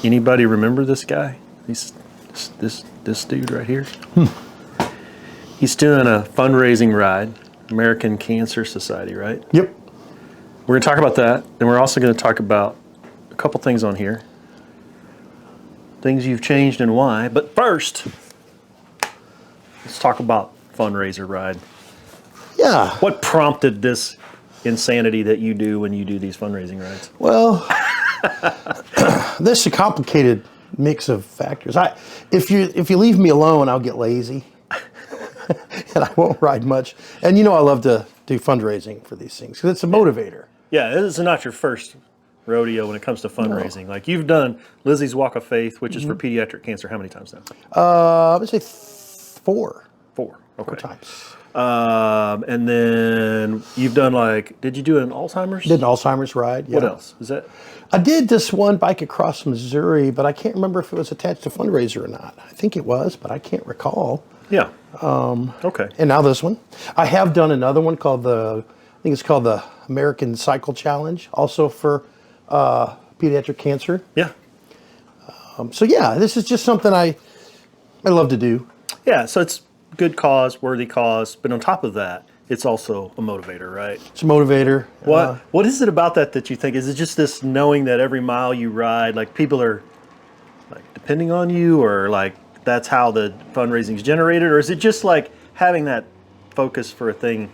Anybody remember this guy? This dude right here. He's doing a fundraising ride, American Cancer Society, right? Yep. We're going to talk about that, and we're also going to talk about a couple things on here. Things you've changed and why. But first, let's talk about Fundraiser ride. Yeah. What prompted this insanity that you do when you do these fundraising rides? Well, this is a complicated mix of factors. If you leave me alone, I'll get lazy, and I won't ride much. And I love to do fundraising for these things because it's a motivator. Yeah, this is not your first rodeo when it comes to fundraising. No. Like you've done Lizzie's Walk of Faith, which is for pediatric cancer. How many times now? I would say 4. 4. Okay. 4 times. And then you've done did you do an Alzheimer's? Did an Alzheimer's ride. Yeah. What else? Is that? I did this one bike across Missouri, but I can't remember if it was attached to Fundraiser or not. I think it was, but I can't recall. Yeah. Okay. And now this one. I have done another one called I think it's called the American Cycle Challenge, also for pediatric cancer. Yeah. So yeah, this is just something I love to do. Yeah, so it's good cause, worthy cause, but on top of that, it's also a motivator, right? It's a motivator. What is it about that you think? Is it just this knowing that every mile you ride, people are depending on you, or that's how the fundraising is generated, or is it just having that focus for a thing?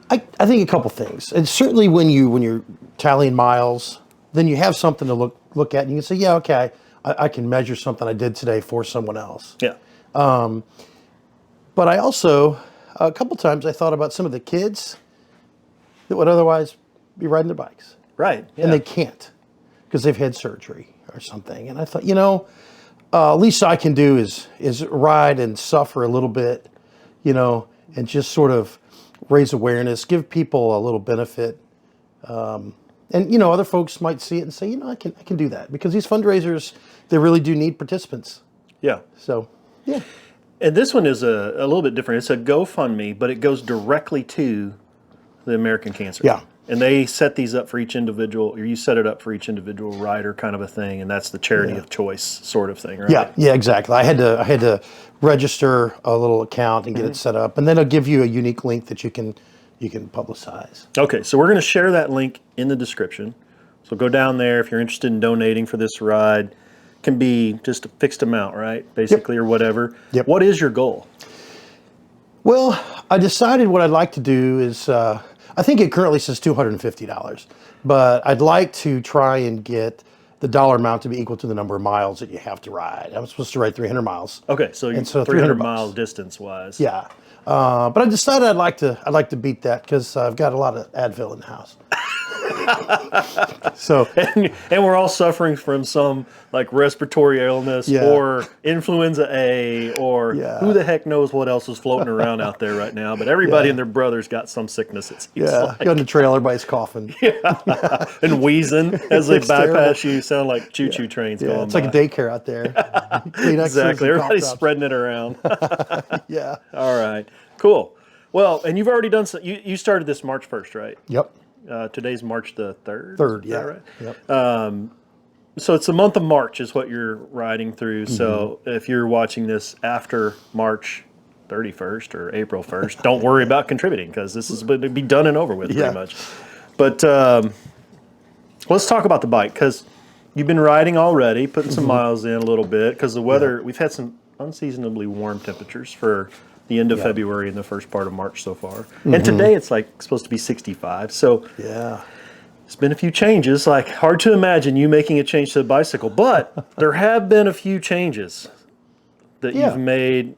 I think a couple things. And certainly when you're tallying miles, then you have something to look at, and you can say, yeah, okay, I can measure something I did today for someone else. Yeah. But I also, a couple times I thought about some of the kids that would otherwise be riding their bikes. Right. Yeah. And they can't because they've had surgery or something. And I thought, least I can do is ride and suffer a little bit, and just sort of raise awareness, give people a little benefit. And other folks might see it and say, I can do that, because these fundraisers, they really do need participants. Yeah. So, yeah. And this one is a little bit different. It's a GoFundMe, but it goes directly to the American Cancer. Yeah. And they set these up for each individual, or you set it up for each individual rider, kind of a thing, and that's the charity of choice sort of thing, right? Yeah, exactly. I had to register a little account and get it set up, and then it'll give you a unique link that you can publicize. Okay, so we're going to share that link in the description. So go down there if you're interested in donating for this ride. It can be just a fixed amount, right? Basically, or whatever. Yep. What is your goal? Well, I decided what I'd like to do is, I think it currently says $250, but I'd like to try and get the dollar amount to be equal to the number of miles that you have to ride. I'm supposed to ride 300 miles. Okay, so you're 300 miles distance-wise. Yeah. But I decided I'd like to beat that because I've got a lot of Advil in the house. So and we're all suffering from some respiratory illness or influenza A or who the heck knows what else is floating around out there right now. But everybody and their brother's got some sickness. It seems like. Got in the trailer, everybody's coughing. And wheezing as they bypass you. Sound like choo-choo trains going by. It's like a daycare out there. Exactly. Everybody's spreading it around. Yeah. All right. Cool. Well, and you've already done you started this March 1st, right? Yep. Today's March the 3rd. 3rd, yeah. Right? Yep. So it's the month of March is what you're riding through. So if you're watching this after March 31st or April 1st, don't worry about contributing because this is going to be done and over with pretty much. But let's talk about the bike because you've been riding already, putting some miles in a little bit because the weather, we've had some unseasonably warm temperatures for the end of February and the first part of March so far. And today it's supposed to be 65. So it's been a few changes. Hard to imagine you making a change to the bicycle, but there have been a few changes that you've made,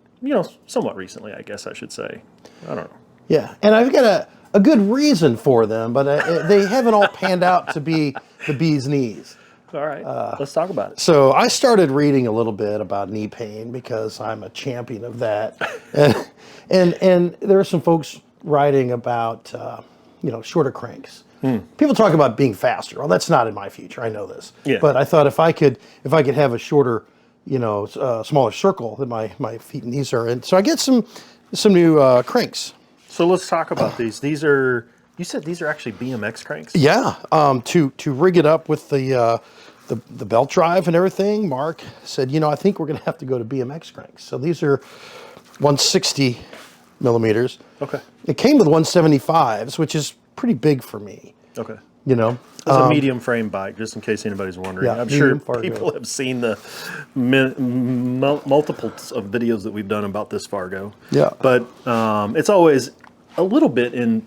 somewhat recently, I guess I should say. I don't know. Yeah, and I've got a good reason for them, but they haven't all panned out to be the bee's knees. All right, let's talk about it. So I started reading a little bit about knee pain because I'm a champion of that, and there are some folks writing about shorter cranks. People talk about being faster. Well, that's not in my future. I know this. Yeah. But I thought if I could have a shorter, smaller circle that my feet and knees are in, so I get some new cranks. So let's talk about these. You said these are actually BMX cranks? Yeah. To rig it up with the the belt drive and everything, Mark said, I think we're going to have to go to BMX cranks. So these are 160 millimeters. Okay. It came with 175s, which is pretty big for me. Okay. It's a medium frame bike, just in case anybody's wondering. Yeah, I'm sure Fargo. people have seen the multiples of videos that we've done about this Fargo. Yeah. But it's always a little bit in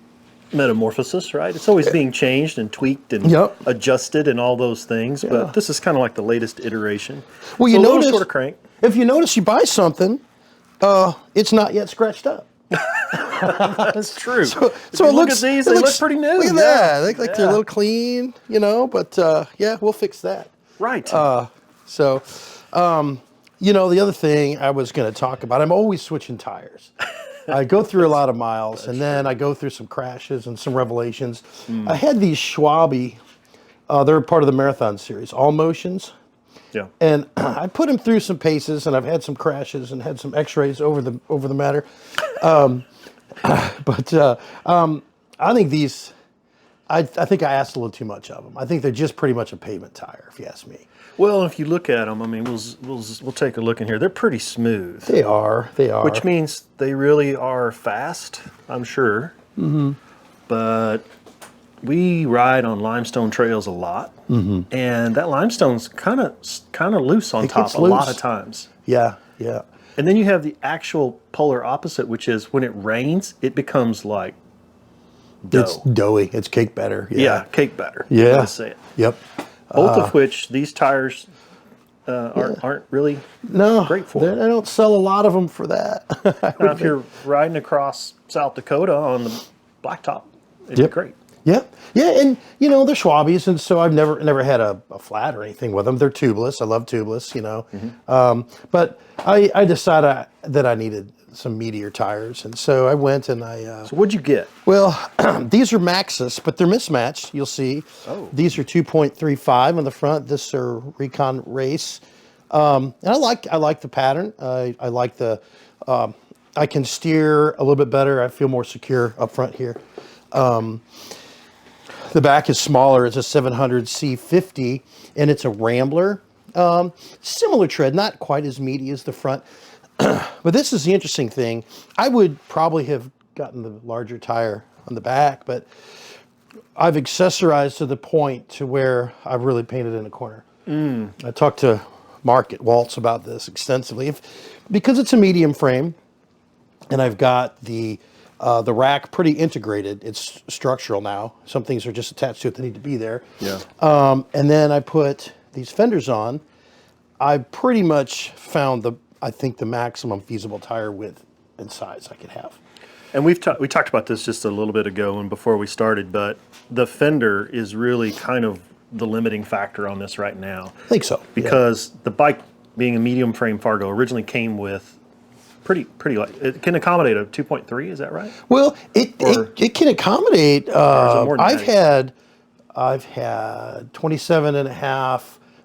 metamorphosis, right? It's always being changed and tweaked and adjusted and all those things. Yeah. But this is kind of like the latest iteration. Well, you notice, shorter crank. If you notice, you buy something, it's not yet scratched up. That's true. So it looks, look at these, they look pretty new. Look at that. They look like they're a little clean, but we'll fix that. Right. The other thing I was going to talk about, I'm always switching tires. I go through a lot of miles, and then I go through some crashes and some revelations. I had these Schwabe, they're part of the marathon series, All Motions. Yeah. And I put them through some paces, and I've had some crashes and had some X-rays over the matter. But I think these, I think I asked a little too much of them. I think they're just pretty much a pavement tire, if you ask me. Well, if you look at them, I mean, we'll take a look in here. They're pretty smooth. They are. Which means they really are fast, I'm sure. Mm-hmm. But we ride on limestone trails a lot, and that limestone's kind of loose on top a lot of times. Yeah, yeah. And then you have the actual polar opposite, which is when it rains, it becomes like dough. It's doughy. It's cake batter. Yeah, cake batter. Yeah. Let's say it. Yep. Both of which these tires aren't really great for. They don't sell a lot of them for that. Now, if you're riding across South Dakota on the blacktop, it'd be great. Yeah, yeah, and they're Schwabes, and so I've never had a flat or anything with them. They're tubeless. I love tubeless, But I decided that I needed some meatier tires, and so I went and So what'd you get? Well, these are Maxxis, but they're mismatched. You'll see. Oh. These are 2.35 on the front. This are Recon Race, and I like the pattern. I like the. I can steer a little bit better. I feel more secure up front here. The back is smaller. It's a 700C50, and it's a Rambler. Similar tread, not quite as meaty as the front. But this is the interesting thing. I would probably have gotten the larger tire on the back, but I've accessorized to the point to where I've really painted in a corner. I talked to Mark at Waltz about this extensively. Because it's a medium frame, and I've got the rack pretty integrated. It's structural now. Some things are just attached to it that need to be there. Yeah. And then I put these fenders on. I pretty much found I think the maximum feasible tire width and size I could have. And we talked about this just a little bit ago and before we started, but the fender is really kind of the limiting factor on this right now. I think so. Because the bike, being a medium frame Fargo, originally came with pretty light. It can accommodate a 2.3, is that right? Well, it can accommodate. I've had 27.5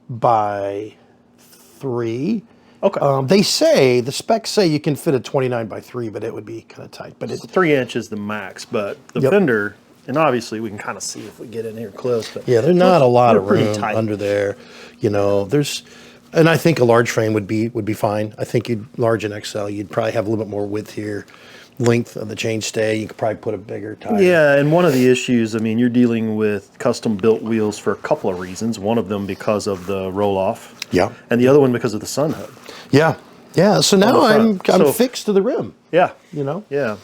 by 3. Okay. They say, the specs say you can fit a 29 by 3, but it would be kind of tight. But it's 3 inches the max, but the fender, and obviously we can kind of see if we get in here close. But yeah, there's not a lot of room tight under there. And I think a large frame would be fine. I think large and XL, you'd probably have a little bit more width here. Length of the chainstay, you could probably put a bigger tire. Yeah, and one of the issues, I mean, you're dealing with custom built wheels for a couple of reasons. One of them because of the roll off. Yeah. And the other one because of the sun hood. Yeah. Yeah. So now I'm fixed to the rim. Yeah. Yeah.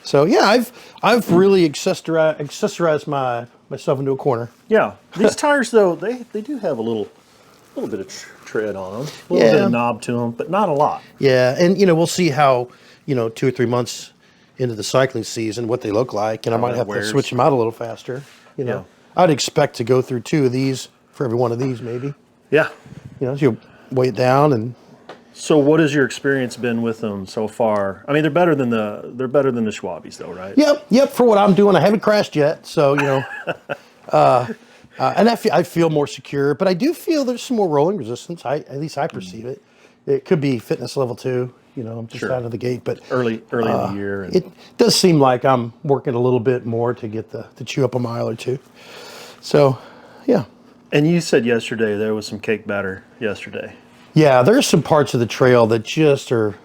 So yeah, I've really accessorized myself into a corner. Yeah. These tires though, they do have a little bit of tread on them, a little bit of knob to them, but not a lot. Yeah, and we'll see how 2 or 3 months into the cycling season what they look like, and I might have to switch them out a little faster. Yeah. I'd expect to go through 2 of these for every one of these, maybe. Yeah. So you weigh it down and. So what has your experience been with them so far? I mean, they're better than the Schwabes though, right? Yep. For what I'm doing, I haven't crashed yet, so and I feel more secure, but I do feel there's some more rolling resistance. At least I perceive it. It could be fitness level 2. I'm just out of the gate, but early in the year. It does seem like I'm working a little bit more to get to chew up a mile or 2. So, yeah. And you said yesterday there was some cake batter yesterday. Yeah, there's some parts of the trail that just are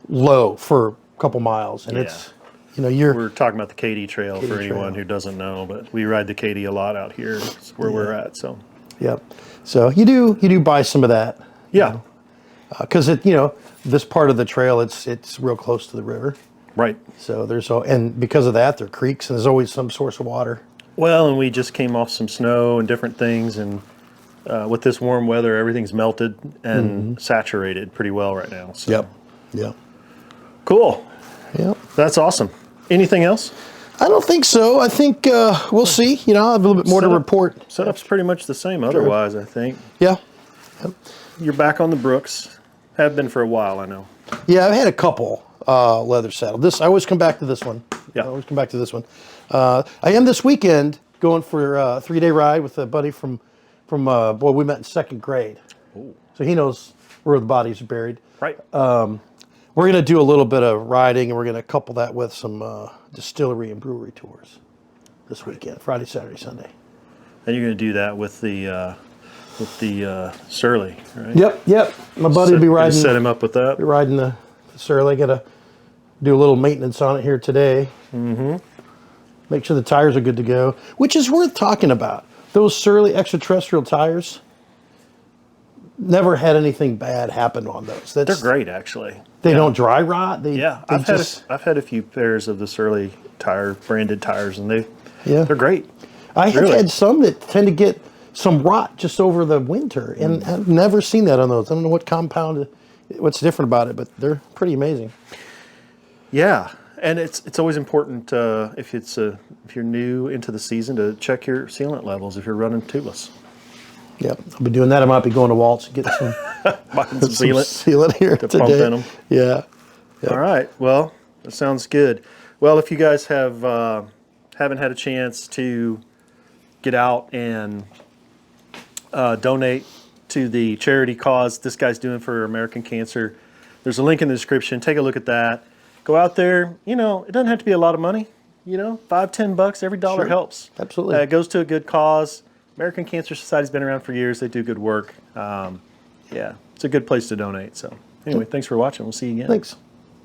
low for a couple miles, and it's, you know, We're talking about the Katy Trail for anyone who doesn't know, but we ride the Katy a lot out here. It's where we're at. So. Yep. So you do buy some of that. Yeah. Because it, you know, this part of the trail, it's real close to the river. Right. So and because of that, there are creeks, and there's always some source of water. Well, and we just came off some snow and different things, and with this warm weather, everything's melted and saturated pretty well right now. So. Yep. Yep. Cool. Yep. That's awesome. Anything else? I don't think so. I think we'll see. You know, I'll have a little bit more to report. Setup's pretty much the same otherwise, I think. Yeah. Yep. You're back on the Brooks. Have been for a while, I know. Yeah, I've had a couple leather saddle. I always come back to this one. Yeah. I always come back to this one. I am this weekend going for a 3-day ride with a buddy from boy, we met in 2nd grade. Ooh. So he knows where the bodies are buried. Right. We're going to do a little bit of riding, and we're going to couple that with some distillery and brewery tours this weekend, Friday, Saturday, Sunday. And you're going to do that with the Surly, right? Yep. My buddy will be riding. Set him up with that. Be riding the Surly. Got to do a little maintenance on it here today. Mm-hmm. Make sure the tires are good to go, which is worth talking about. Those Surly extraterrestrial tires, never had anything bad happen on those. They're great, actually. They don't dry rot. I've had a few pairs of the Surly branded tires, and they're great. I have had some that tend to get some rot just over the winter, and I've never seen that on those. I don't know what's different about it, but they're pretty amazing. Yeah, and it's always important if you're new into the season to check your sealant levels if you're running tubeless. Yep, I'll be doing that. I might be going to Waltz and getting some, some sealant here to today. pump in them. Yeah. Yep. All right. Well, that sounds good. Well, if you guys haven't had a chance to get out and donate to the charity cause this guy's doing for American Cancer, there's a link in the description. Take a look at that. Go out there. You know, it doesn't have to be a lot of money. You know, $5-10, every dollar helps. Absolutely. It goes to a good cause. American Cancer Society's been around for years. They do good work. Yeah, it's a good place to donate. So anyway, thanks for watching. We'll see you again. Thanks.